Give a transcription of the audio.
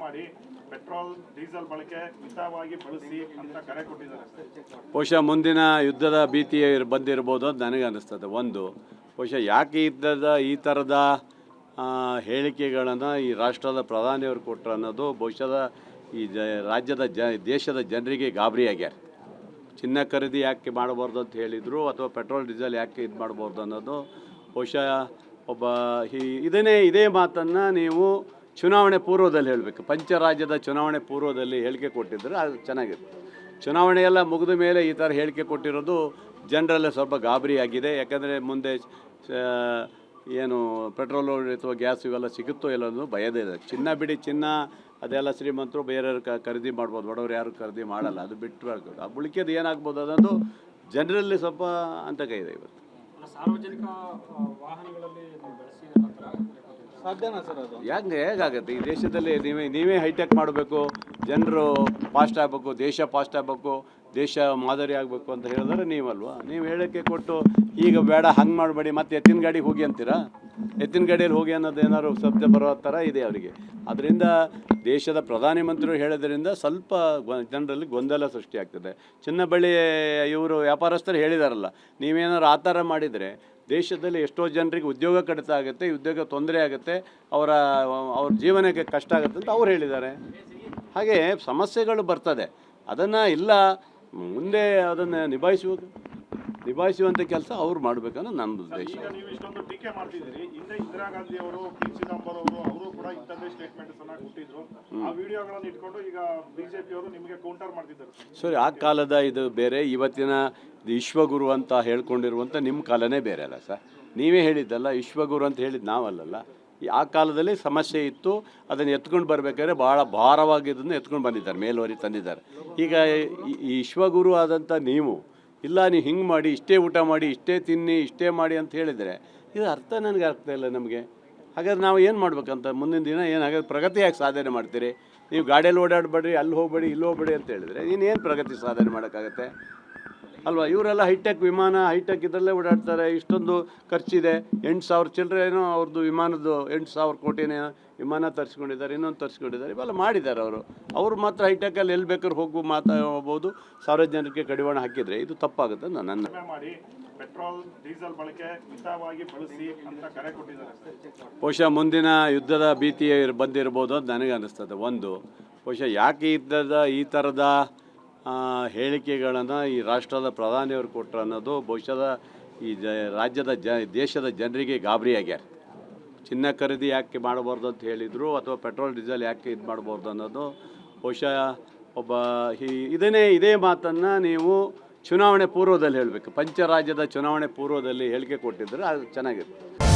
ಮಾಡಿ petrol diesel ಬಳಕೆ ಮಿತವಾಗಿ ಬಳಸಿ ಅಂತ ಕರೆ ಕೊಟ್ಟಿದ್ದಾರೆ. ಬಹುಶಃ ಮುಂದಿನ ಯುದ್ಧದ ಭೀತಿ ಬಂದಿರ್ಬೋದು ಅಂತ ನನಗೆ ಅನ್ನಿಸ್ತದೆ. ಒಂದು ಬಹುಶಃ ಯಾಕೆ ಈ ಥರದ ಹೇಳಿಕೆಗಳನ್ನು ಈ ರಾಷ್ಟ್ರದ ಪ್ರಧಾನಿಯವರು ಕೊಟ್ಟರು ಅನ್ನೋದು ಬಹುಶಃ ಈ ರಾಜ್ಯದ ದೇಶದ ಜನರಿಗೆ ಗಾಬರಿಯಾಗ್ಯಾರ. ಚಿನ್ನ ಖರೀದಿ ಯಾಕೆ ಮಾಡಬಾರ್ದು ಅಂತ ಹೇಳಿದರು, ಅಥವಾ ಪೆಟ್ರೋಲ್ ಡೀಸೆಲ್ ಯಾಕೆ ಇದು ಮಾಡಬಾರ್ದು ಅನ್ನೋದು ಬಹುಶಃ ಇದೇ ಮಾತನ್ನು ನೀವು ಚುನಾವಣೆ ಪೂರ್ವದಲ್ಲಿ ಹೇಳಬೇಕು. ಪಂಚರಾಜ್ಯದ ಚುನಾವಣೆ ಪೂರ್ವದಲ್ಲಿ ಹೇಳಿಕೆ ಕೊಟ್ಟಿದ್ದರೆ ಅದು ಚೆನ್ನಾಗಿರುತ್ತೆ. ಚುನಾವಣೆಯೆಲ್ಲ ಮುಗಿದ ಮೇಲೆ ಈ ಥರ ಹೇಳಿಕೆ ಕೊಟ್ಟಿರೋದು ಜನರಲ್ಲೇ ಸ್ವಲ್ಪ ಗಾಬರಿಯಾಗಿದೆ. ಯಾಕಂದರೆ ಮುಂದೆ ಏನು ಪೆಟ್ರೋಲು ಅಥವಾ ಗ್ಯಾಸ್ ಇವೆಲ್ಲ ಸಿಗುತ್ತೋ ಇಲ್ಲ ಅನ್ನೋದು ಭಯದೇ ಇದೆ. ಚಿನ್ನ ಬಿಡಿ, ಚಿನ್ನ ಅದೆಲ್ಲ ಶ್ರೀಮಂತರು ಬೇರೆಯವ್ರು ಖರೀದಿ ಮಾಡ್ಬೋದು, ಬಡವರು ಯಾರು ಖರೀದಿ ಮಾಡಲ್ಲ. ಅದು ಬಿಟ್ಟು ಆ ಉಳಿಕೆದು ಏನಾಗ್ಬೋದು ಅನ್ನೋದು ಜನರಲ್ಲಿ ಸ್ವಲ್ಪ ಅಂತಕ ಇದೆ. ಇವತ್ತು ಸಾರ್ವಜನಿಕ ವಾಹನಗಳಲ್ಲಿ ಸಾಧ್ಯನಾ ಸರ್ ಅದು? ಹೇಗಾಗುತ್ತೆ ಈ ದೇಶದಲ್ಲಿ? ನೀವೇ ಹೈಟೆಕ್ ಮಾಡಬೇಕು, ಜನರು ಫಾಸ್ಟ್ ಆಗಬೇಕು, ದೇಶ ಫಾಸ್ಟ್ ಆಗಬೇಕು, ದೇಶ ಮಾದರಿ ಆಗಬೇಕು ಅಂತ ಹೇಳಿದ್ರೆ ನೀವಲ್ವಾ? ನೀವು ಹೇಳಿಕೆ ಕೊಟ್ಟು ಈಗ ಬೇಡ ಹಂಗೆ ಮಾಡಬೇಡಿ ಮತ್ತೆ ಎತ್ತಿನ ಗಾಡಿಗೆ ಹೋಗಿ ಅಂತೀರಾ? ಎತ್ತಿನ ಗಾಡಿಯಲ್ಲಿ ಹೋಗಿ ಅನ್ನೋದು ಏನಾದ್ರು ಶಬ್ದ ಬರೋ ಥರ ಇದೆ ಅವರಿಗೆ. ಅದರಿಂದ ದೇಶದ ಪ್ರಧಾನಮಂತ್ರಿಗಳು ಹೇಳೋದ್ರಿಂದ ಸ್ವಲ್ಪ ಜನರಲ್ಲಿ ಗೊಂದಲ ಸೃಷ್ಟಿಯಾಗ್ತದೆ. ಚಿನ್ನ ಬಳಿ ಇವರು ವ್ಯಾಪಾರಸ್ಥರು ಹೇಳಿದಾರಲ್ಲ, ನೀವೇನಾದ್ರು ಆ ಥರ ಮಾಡಿದರೆ ದೇಶದಲ್ಲಿ ಎಷ್ಟೋ ಜನರಿಗೆ ಉದ್ಯೋಗ ಕಡಿತ ಆಗುತ್ತೆ, ಉದ್ಯೋಗ ತೊಂದರೆ ಆಗುತ್ತೆ, ಅವ್ರ ಜೀವನಕ್ಕೆ ಕಷ್ಟ ಆಗುತ್ತೆ ಅಂತ ಅವ್ರು ಹೇಳಿದ್ದಾರೆ. ಹಾಗೆ ಸಮಸ್ಯೆಗಳು ಬರ್ತದೆ, ಅದನ್ನು ಇಲ್ಲ ಮುಂದೆ ಅದನ್ನು ನಿಭಾಯಿಸುವಂಥ ಕೆಲಸ ಅವ್ರು ಮಾಡಬೇಕನ್ನೋ ನನ್ನ ಉದ್ದೇಶ. ನೀವು ಇಷ್ಟೊಂದು ಟೀಕೆ ಮಾಡ್ತಿದ್ದೀರಿ, ಹಿಂದೆ ಇಂದಿರಾ ಗಾಂಧಿ ಅವರು, ಪಿ ಚಿದಂಬರಂ ಅವರು ಕೂಡ ಇಂಥದ್ದೇ ಸ್ಟೇಟ್ಮೆಂಟ್ಸ್ ಅನ್ನ ಕೊಟ್ಟಿದ್ರು. ಆ ವಿಡಿಯೋಗಳನ್ನು ಇಟ್ಕೊಂಡು ಈಗ ಬಿಜೆಪಿ ಅವರು ನಿಮಗೆ ಕೌಂಟರ್ ಮಾಡ್ತಿದ್ದಾರೆ. ಸರಿ, ಆ ಕಾಲದ ಇದು ಬೇರೆ, ಇವತ್ತಿನ ವಿಶ್ವಗುರು ಅಂತ ಹೇಳ್ಕೊಂಡಿರುವಂಥ ನಿಮ್ಮ ಕಾಲನೇ ಬೇರೆ ಅಲ್ಲ ಸರ್. ನೀವೇ ಹೇಳಿದ್ದಲ್ಲ, ವಿಶ್ವಗುರು ಅಂತ ಹೇಳಿದ್ದು ನಾವಲ್ಲಲ್ಲ. ಆ ಕಾಲದಲ್ಲಿ ಸಮಸ್ಯೆ ಇತ್ತು, ಅದನ್ನು ಎತ್ಕೊಂಡು ಬರಬೇಕಾದ್ರೆ ಭಾಳ ಭಾರವಾಗಿದ್ದನ್ನು ಎತ್ಕೊಂಡು ಬಂದಿದ್ದಾರೆ, ಮೇಲ್ವರಿ ತಂದಿದ್ದಾರೆ. ಈಗ ಈ ವಿಶ್ವಗುರು ಆದಂಥ ನೀವು ಇಲ್ಲ, ನೀವು ಹಿಂಗೆ ಮಾಡಿ, ಇಷ್ಟೇ ಊಟ ಮಾಡಿ, ಇಷ್ಟೇ ತಿನ್ನಿ, ಇಷ್ಟೇ ಮಾಡಿ ಅಂತ ಹೇಳಿದರೆ ಇದು ಅರ್ಥ ನನಗೆ ಆಗ್ತಾ ಇಲ್ಲ ನಮಗೆ. ಹಾಗಾದ್ರೆ ನಾವು ಏನು ಮಾಡ್ಬೇಕಂತ ಮುಂದಿನ ದಿನ ಏನು ಹಾಗಾದ್ರೆ ಪ್ರಗತಿ ಯಾಕೆ ಸಾಧನೆ ಮಾಡ್ತೀರಿ? ನೀವು ಗಾಡಿಯಲ್ಲಿ ಓಡಾಡಬೇಡ್ರಿ, ಅಲ್ಲಿ ಹೋಗಬೇಡಿ, ಇಲ್ಲಿ ಹೋಗಬೇಡಿ ಅಂತ ಹೇಳಿದರೆ ಇನ್ನೇನು ಪ್ರಗತಿ ಸಾಧನೆ ಮಾಡೋಕ್ಕಾಗತ್ತೆ ಅಲ್ವಾ? ಇವರೆಲ್ಲ ಹೈಟೆಕ್ ವಿಮಾನ, ಹೈಟೆಕ್ ಇದರಲ್ಲೇ ಓಡಾಡ್ತಾರೆ. ಇಷ್ಟೊಂದು ಖರ್ಚಿದೆ, 8,000 ಚಿಲ್ಲರೆ ಏನೋ ಅವ್ರದ್ದು ವಿಮಾನದ್ದು 8,000 ಕೋಟಿನೇ ವಿಮಾನ ತರಿಸ್ಕೊಂಡಿದ್ದಾರೆ, ಇನ್ನೊಂದು ತರಿಸ್ಕೊಂಡಿದ್ದಾರೆ, ಇವೆಲ್ಲ ಮಾಡಿದ್ದಾರೆ ಅವರು ಮಾತ್ರ ಹೈಟೆಕಲ್ಲಿ ಎಲ್ಲಿ ಬೇಕಾದ್ರೂ ಹೋಗಿ ಮಾತಾಡ್ಬೋದು. ಸಾರ್ವಜನಿಕರಿಗೆ ಕಡಿವಾಣ ಹಾಕಿದರೆ ಇದು ತಪ್ಪಾಗುತ್ತೆ ನನ್ನ. ಮಾಡಿ ಪೆಟ್ರೋಲ್ ಡೀಸೆಲ್ ಬಳಕೆ ಮಿತವಾಗಿ ಬಳಸಿ ಅಂತ ಕರೆ ಕೊಟ್ಟಿದ್ದಾರೆ. ಬಹುಶಃ ಮುಂದಿನ ಯುದ್ಧದ ಭೀತಿ ಬಂದಿರ್ಬೋದು ಅಂತ ನನಗೆ ಅನ್ನಿಸ್ತದೆ. ಒಂದು ಬಹುಶಃ ಯಾಕೆ ಈ ಥರದ ಹೇಳಿಕೆಗಳನ್ನು ಈ ರಾಷ್ಟ್ರದ ಪ್ರಧಾನಿಯವರು ಕೊಟ್ಟರು ಅನ್ನೋದು ಬಹುಶಃ ಈ ರಾಜ್ಯದ ದೇಶದ ಜನರಿಗೆ ಗಾಬರಿಯಾಗ್ಯಾರ. ಚಿನ್ನ ಖರೀದಿ ಯಾಕೆ ಮಾಡಬಾರ್ದು ಅಂತ ಹೇಳಿದರು, ಅಥವಾ ಪೆಟ್ರೋಲ್ ಡೀಸೆಲ್ ಯಾಕೆ ಇದು ಮಾಡಬಾರ್ದು ಅನ್ನೋದು ಬಹುಶಃ ಇದೇ ಮಾತನ್ನು ನೀವು ಚುನಾವಣೆ ಪೂರ್ವದಲ್ಲಿ ಹೇಳಬೇಕು. ಪಂಚರಾಜ್ಯದ ಚುನಾವಣೆ ಪೂರ್ವದಲ್ಲಿ ಹೇಳಿಕೆ ಕೊಟ್ಟಿದ್ದರೆ ಅದು ಚೆನ್ನಾಗಿರುತ್ತೆ.